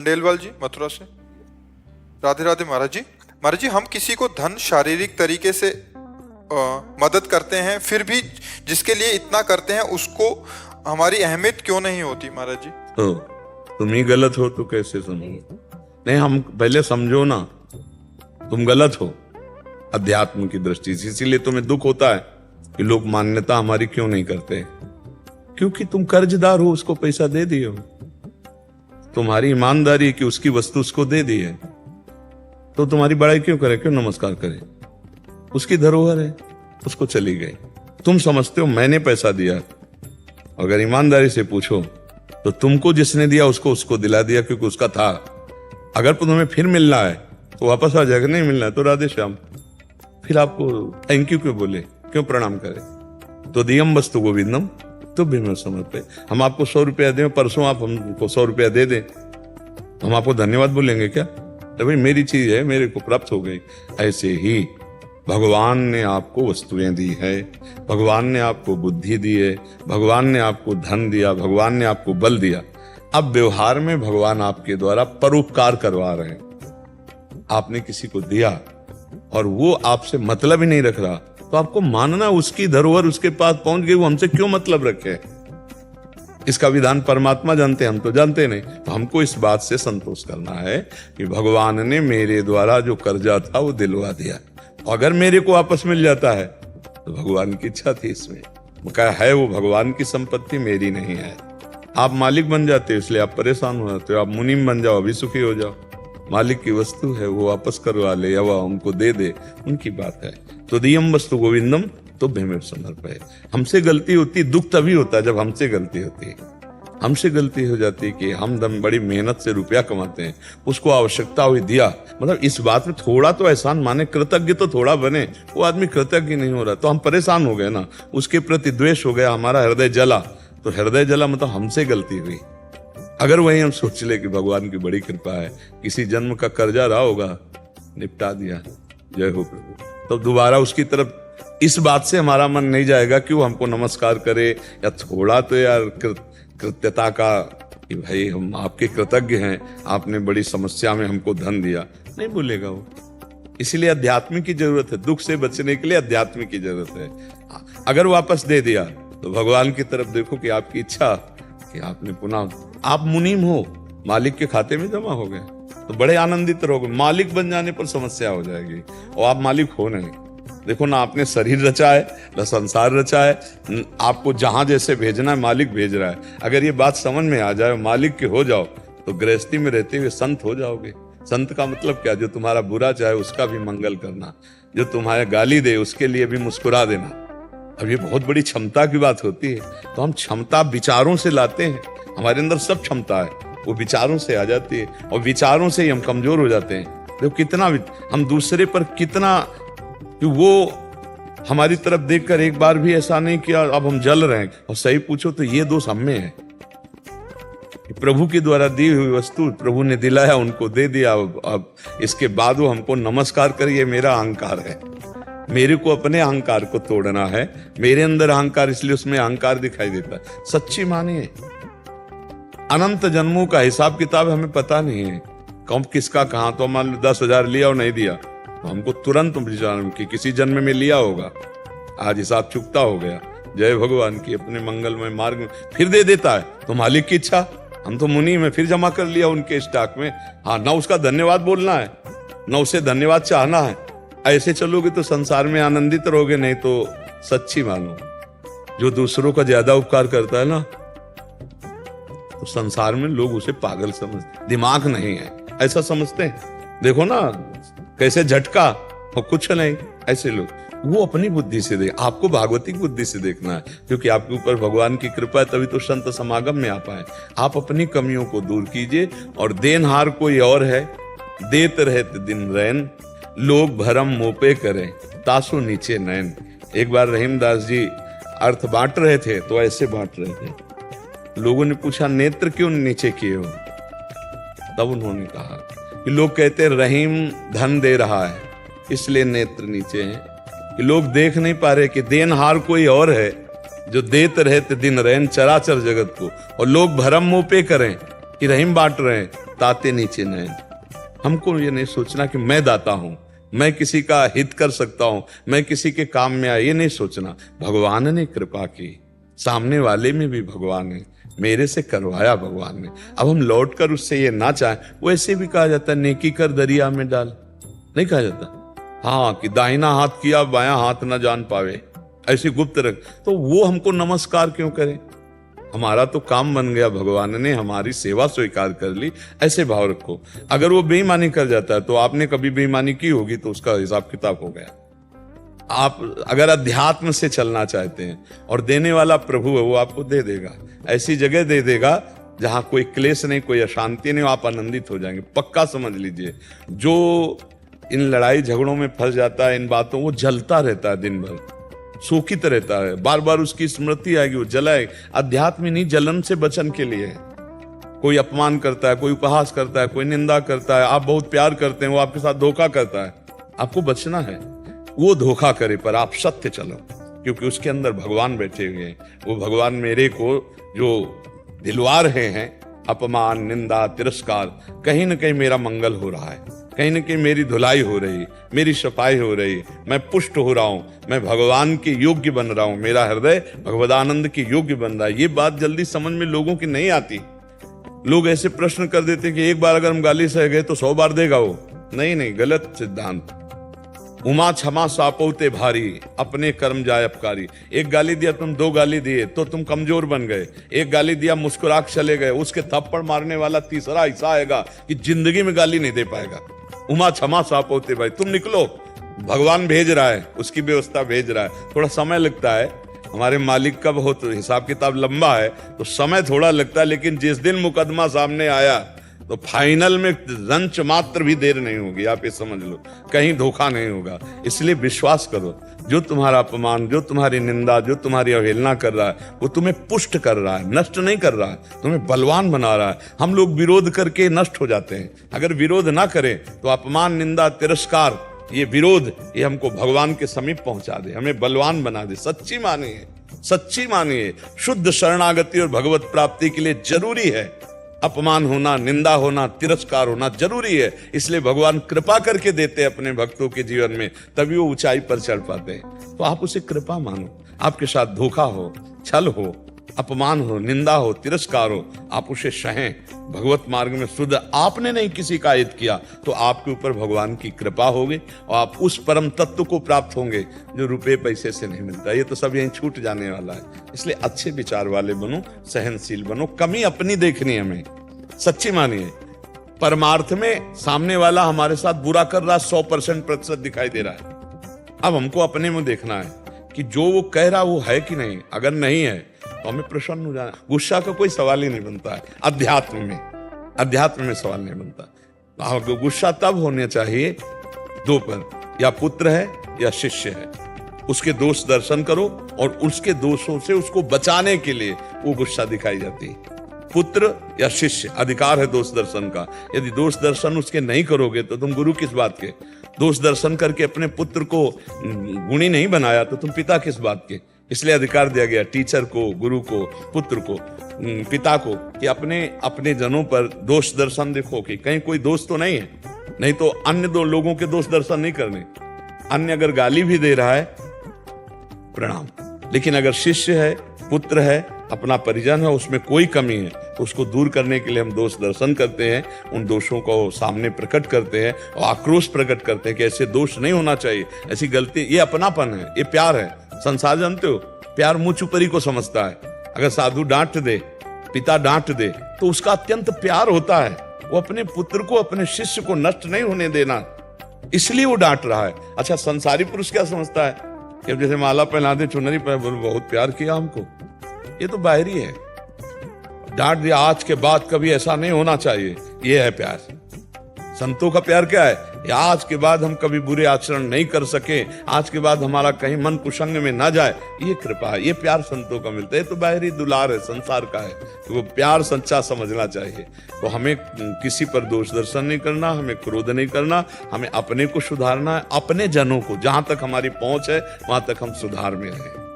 डेलवाल जी मथुरा से। राधे राधे महाराज जी। महाराज जी, हम किसी को धन शारीरिक तरीके से मदद करते हैं, फिर भी जिसके लिए इतना करते हैं उसको हमारी अहमियत क्यों नहीं होती महाराज जी? तो तुम ही गलत हो तो कैसे समझो? नहीं, हम पहले समझो ना, तुम गलत हो अध्यात्म की दृष्टि से। इसीलिए तुम्हें दुख होता है कि लोग मान्यता हमारी क्यों नहीं करते, क्योंकि तुम कर्जदार हो, उसको पैसा दे दिए हो। तुम्हारी ईमानदारी कि उसकी वस्तु उसको दे दी है, तो तुम्हारी बड़ाई क्यों करे, क्यों नमस्कार करे? उसकी धरोहर है, उसको चली गई। तुम समझते हो मैंने पैसा दिया, अगर ईमानदारी से पूछो तो तुमको जिसने दिया उसको दिला दिया, क्योंकि उसका था। अगर तुम्हें फिर मिलना है तो वापस आ जाएगा, नहीं मिलना है तो राधे श्याम। फिर आपको थैंक यू क्यों बोले, क्यों प्रणाम करे? तो दियम वस्तु गोविंदम तो भी समर्पे। हम आपको 100 रुपया दें, परसों आप हमको 100 रुपया दे दें, हम आपको धन्यवाद बोलेंगे क्या? तो भाई मेरी चीज है, मेरे को प्राप्त हो गई। ऐसे ही भगवान ने आपको वस्तुएं दी है, भगवान ने आपको बुद्धि दी है, भगवान ने आपको धन दिया, भगवान ने आपको बल दिया। अब व्यवहार में भगवान आपके द्वारा परोपकार करवा रहे हैं। आपने किसी को दिया और वो आपसे मतलब ही नहीं रख रहा, तो आपको मानना उसकी धरोहर उसके पास पहुंच गई, वो हमसे क्यों मतलब रखे? इसका विधान परमात्मा जानते, हम तो जानते नहीं। तो हमको इस बात से संतोष करना है कि भगवान ने मेरे द्वारा जो कर्जा था वो दिलवा दिया। अगर मेरे को वापस मिल जाता है तो भगवान की इच्छा थी इसमें, कहा है वो भगवान की संपत्ति, मेरी नहीं है। आप मालिक बन जाते हो इसलिए आप परेशान हो जाते हो। आप मुनीम बन जाओ, अभी सुखी हो जाओ। मालिक की वस्तु है, वो वापस करवा ले या वह हमको दे दे, उनकी बात है। तो दियम वस्तु गोविंदम तो भीमेव समर्पय। हमसे गलती होती, दुख तभी होता है जब हमसे गलती होती है। हमसे गलती हो जाती है कि हम दम बड़ी मेहनत से रुपया कमाते हैं, उसको आवश्यकता हुई दिया। मतलब इस बात में थोड़ा तो एहसान माने, कृतज्ञ तो थोड़ा बने। वो आदमी कृतज्ञ नहीं हो रहा तो हम परेशान हो गए ना, उसके प्रति द्वेष हो गया, हमारा हृदय जला। तो हृदय जला मतलब हमसे गलती हुई। अगर वही हम सोच ले कि भगवान की बड़ी कृपा है, किसी जन्म का कर्जा रहा होगा, निपटा दिया, जय हो प्रभु, तो दोबारा उसकी तरफ इस बात से हमारा मन नहीं जाएगा कि वो हमको नमस्कार करे, या थोड़ा तो यार कृत्यता का कि भाई हम आपके कृतज्ञ हैं, आपने बड़ी समस्या में हमको धन दिया, नहीं बोलेगा वो। इसीलिए अध्यात्म की जरूरत है, दुख से बचने के लिए अध्यात्म की जरूरत है। अगर वापस दे दिया तो भगवान की तरफ देखो कि आपकी इच्छा कि आपने पुनः, आप मुनीम हो, मालिक के खाते में जमा हो गए तो बड़े आनंदित रहोगे। मालिक बन जाने पर समस्या हो जाएगी, और आप मालिक हो नहीं। देखो ना, आपने शरीर रचा है, ना संसार रचा है, आपको जहां जैसे भेजना है मालिक भेज रहा है। अगर ये बात समझ में आ जाए, मालिक के हो जाओ, तो गृहस्थी में रहते हुए संत हो जाओगे। संत का मतलब क्या? जो तुम्हारा बुरा चाहे उसका भी मंगल करना, जो तुम्हारे गाली दे उसके लिए भी मुस्कुरा देना। अब ये बहुत बड़ी क्षमता की बात होती है। तो हम क्षमता विचारों से लाते हैं, हमारे अंदर सब क्षमता है, वो विचारों से आ जाती है, और विचारों से ही हम कमजोर हो जाते हैं। देखो कितना हम दूसरे पर कितना, वो हमारी तरफ देखकर एक बार भी ऐसा नहीं किया अब हम जल रहे हैं। और सही पूछो तो ये दोष हम में है। प्रभु के द्वारा दी हुई वस्तु प्रभु ने दिलाया, उनको दे दिया। अब इसके बाद वो हमको नमस्कार करिए, मेरा अहंकार है, मेरे को अपने अहंकार को तोड़ना है। मेरे अंदर अहंकार, इसलिए उसमें अहंकार दिखाई देता है। सच्ची मानिए, अनंत जन्मों का हिसाब किताब हमें पता नहीं है, कौन किसका कहां। तो मान लो 10,000 लिया और नहीं दिया, तो हमको तुरंत विचार कि किसी जन्म में लिया होगा, आज हिसाब चुकता हो गया। जय भगवान की अपने मंगलमय मार्ग में फिर दे देता है, तो मालिक की इच्छा। हम तो मुनि में फिर जमा कर लिया उनके स्टॉक में। हाँ, ना उसका धन्यवाद बोलना है, ना उसे धन्यवाद चाहना है। ऐसे चलोगे तो संसार में आनंदित रहोगे। नहीं तो सच्ची मानो, जो दूसरों का ज्यादा उपकार करता है ना, तो संसार में लोग उसे पागल समझते, दिमाग नहीं है ऐसा समझते हैं। देखो ना कैसे झटका और कुछ नहीं, ऐसे लोग। वो अपनी बुद्धि से देख, आपको भागवती बुद्धि से देखना है, क्योंकि आपके ऊपर भगवान की कृपा है, तभी तो संत समागम में आ पाए। आप अपनी कमियों को दूर कीजिए, और देनहार कोई और है, देत रहते दिन रैन, लोग भरम मोपे करें, तासु नीचे नैन। एक बार रहीमदास जी अर्थ बांट रहे थे, तो ऐसे बांट रहे थे। लोगों ने पूछा नेत्र क्यों नीचे किए हो? तब उन्होंने कहा कि लोग कहते रहीम धन दे रहा है इसलिए नेत्र नीचे हैं, कि लोग देख नहीं पा रहे कि देनहार कोई और है जो देत रहते दिन रहन चराचर जगत को, और लोग भरम मुंह पे करें कि रहीम बांट रहे हैं, ताते नीचे नयन। हमको ये नहीं सोचना कि मैं दाता हूं, मैं किसी का हित कर सकता हूं, मैं किसी के काम में आया, ये नहीं सोचना। भगवान ने कृपा की, सामने वाले में भी भगवान है, मेरे से करवाया भगवान ने। अब हम लौट कर उससे ये ना चाहें, वैसे भी कहा जाता है नेकी कर दरिया में डाल, नहीं कहा जाता? हाँ, कि दाहिना हाथ किया बायां हाथ ना जान पावे, ऐसी गुप्त रख। तो वो हमको नमस्कार क्यों करें? हमारा तो काम बन गया, भगवान ने हमारी सेवा स्वीकार कर ली, ऐसे भाव रखो। अगर वो बेईमानी कर जाता है तो आपने कभी बेईमानी की होगी तो उसका हिसाब किताब हो गया। आप अगर अध्यात्म से चलना चाहते हैं और देने वाला प्रभु है, वो आपको दे देगा, ऐसी जगह दे देगा जहां कोई क्लेश नहीं, कोई अशांति नहीं, आप आनंदित हो जाएंगे। पक्का समझ लीजिए, जो इन लड़ाई झगड़ों में फंस जाता है, इन बातों, वो जलता रहता है दिन भर, शोकित रहता है, बार बार उसकी स्मृति आएगी, वो जलाए। अध्यात्म नहीं, जलन से बचन के लिए है। कोई अपमान करता है, कोई उपहास करता है, कोई निंदा करता है, आप बहुत प्यार करते हैं, वो आपके साथ धोखा करता है, आपको बचना है। वो धोखा करे पर आप सत्य चलो, क्योंकि उसके अंदर भगवान बैठे हुए हैं। वो भगवान मेरे को जो दिलवा रहे हैं, अपमान, निंदा, तिरस्कार, कहीं ना कहीं मेरा मंगल हो रहा है, कहीं ना कहीं मेरी धुलाई हो रही, मेरी सफाई हो रही, मैं पुष्ट हो रहा हूं, मैं भगवान के योग्य बन रहा हूं, मेरा हृदय भगवदानंद के योग्य बन रहा है। ये बात जल्दी समझ में लोगों की नहीं आती। लोग ऐसे प्रश्न कर देते हैं कि एक बार अगर हम गाली सह गए तो 100 बार देगा वो। नहीं, गलत सिद्धांत। उमा क्षमा सापोते भारी, अपने कर्म जाय अपकारी। एक गाली दिया तुम, 2 गाली दिए तो तुम कमजोर बन गए, एक गाली दिया मुस्कुरा के चले गए, उसके थप्पड़ मारने वाला तीसरा ऐसा आएगा कि जिंदगी में गाली नहीं दे पाएगा। उमा क्षमा सापोते भाई, तुम निकलो, भगवान भेज रहा है, उसकी व्यवस्था भेज रहा है। थोड़ा समय लगता है, हमारे मालिक का बहुत हिसाब किताब लंबा है, तो समय थोड़ा लगता है, लेकिन जिस दिन मुकदमा सामने आया तो फाइनल में रंच मात्र भी देर नहीं होगी। आप ये समझ लो, कहीं धोखा नहीं होगा। इसलिए विश्वास करो, जो तुम्हारा अपमान, जो तुम्हारी निंदा, जो तुम्हारी अवहेलना कर रहा है, वो तुम्हें पुष्ट कर रहा है, नष्ट नहीं कर रहा है, तुम्हें बलवान बना रहा है। हम लोग विरोध करके नष्ट हो जाते हैं। अगर विरोध ना करें तो अपमान, निंदा, तिरस्कार, ये विरोध, ये हमको भगवान के समीप पहुंचा दे, हमें बलवान बना दे। सच्ची मानिए, सच्ची मानिए, शुद्ध शरणागति और भगवत प्राप्ति के लिए जरूरी है अपमान होना, निंदा होना, तिरस्कार होना जरूरी है। इसलिए भगवान कृपा करके देते हैं अपने भक्तों के जीवन में, तभी वो ऊंचाई पर चढ़ पाते हैं। तो आप उसे कृपा मानो। आपके साथ धोखा हो, छल हो, अपमान हो, निंदा हो, तिरस्कार हो, आप उसे सहें। भगवत मार्ग में शुद्ध आपने नहीं किसी का हित किया तो आपके ऊपर भगवान की कृपा होगी और आप उस परम तत्व को प्राप्त होंगे जो रुपए पैसे से नहीं मिलता। ये तो सब यहीं छूट जाने वाला है। इसलिए अच्छे विचार वाले बनो, सहनशील बनो, कमी अपनी देखनी है हमें। सच्ची मानिए, परमार्थ में सामने वाला हमारे साथ बुरा कर रहा 100% प्रतिशत दिखाई दे रहा है। अब हमको अपने में देखना है कि जो वो कह रहा वो है कि नहीं। अगर नहीं है तो हमें प्रसन्न हो जाना। गुस्सा का कोई सवाल ही नहीं बनता है अध्यात्म में सवाल नहीं बनता। गुस्सा तब होने चाहिए 2 पर, या पुत्र है या शिष्य है, उसके दोष दर्शन करो और उसके दोषों से उसको बचाने के लिए वो गुस्सा दिखाई जाती है। पुत्र या शिष्य, अधिकार है दोष दर्शन का। यदि दोष दर्शन उसके नहीं करोगे तो तुम गुरु किस बात के? दोष दर्शन करके अपने पुत्र को गुणी नहीं बनाया तो तुम पिता किस बात के? इसलिए अधिकार दिया गया टीचर को, गुरु को, पुत्र को, पिता को, कि अपने जनों पर दोष दर्शन देखो कि कहीं कोई दोष तो नहीं है। नहीं तो अन्य 2 लोगों के दोष दर्शन नहीं करने। अन्य अगर गाली भी दे रहा है, प्रणाम, लेकिन अगर शिष्य है, पुत्र है, अपना परिजन है, उसमें कोई कमी है तो उसको दूर करने के लिए हम दोष दर्शन करते हैं, उन दोषों को सामने प्रकट करते हैं और आक्रोश प्रकट करते हैं कि ऐसे दोष नहीं होना चाहिए, ऐसी गलती। ये अपनापन है, ये प्यार है। संसार जानते हो, प्यार मुंह चुपरी को समझता है। अगर साधु डांट दे, पिता डांट दे तो उसका अत्यंत प्यार होता है। वो अपने पुत्र को, अपने शिष्य को नष्ट नहीं होने देना, इसलिए वो डांट रहा है। अच्छा, संसारी पुरुष क्या समझता है कि जैसे माला पहना दे, चुनरी पहना, बहुत प्यार किया हमको, ये तो बाहरी है। डांट दिया, आज के बाद कभी ऐसा नहीं होना चाहिए, ये है प्यार। संतों का प्यार क्या है? आज के बाद हम कभी बुरे आचरण नहीं कर सके, आज के बाद हमारा कहीं मन कुसंग में ना जाए, ये कृपा है, ये प्यार संतों का मिलता है। तो बाहरी दुलार है, संसार का है। तो वो प्यार सच्चा समझना चाहिए। तो हमें किसी पर दोष दर्शन नहीं करना, हमें क्रोध नहीं करना, हमें अपने को सुधारना है, अपने जनों को, जहां तक हमारी पहुंच है वहां तक हम सुधार में रहें।